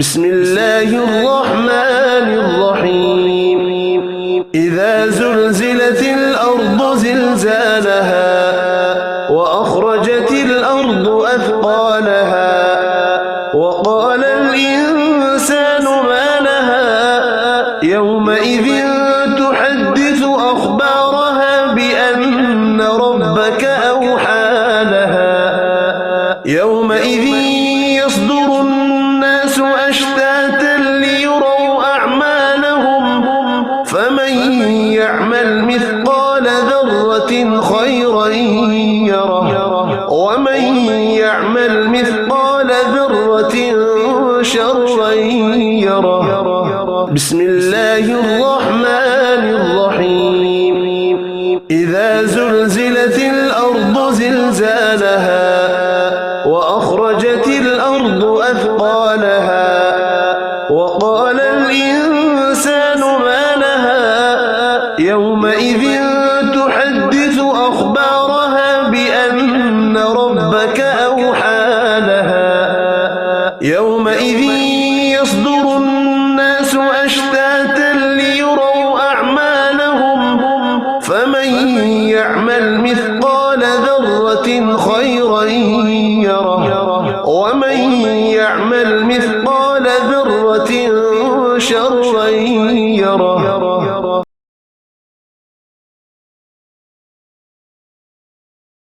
بسم الله الرحمن الرحيم إذا زلزلت الأرض زلزالها وأخرجت الأرض أثقالها وقال الإنسان ما لها يومئذ تحدث أخبارها بأن ربك أوحى لها يومئذ يصدر الناس أشتاتا ليروا أعمالهم فمن يعمل مثقال ذرة خيرا يره ومن يعمل مثقال ذرة شرا يره بسم الله الرحمن الرحيم إذا زلزلت الأرض زلزالها وأخرجت الأرض أثقالها وقال الإنسان ما لها يومئذ تحدث أخبارها بأن ربك أوحى لها يومئذ يصدر الناس أشتاتا ليروا أعمالهم فمن يعمل مثقال ذرة خيرا يره ومن يعمل مثقال ذرة شرا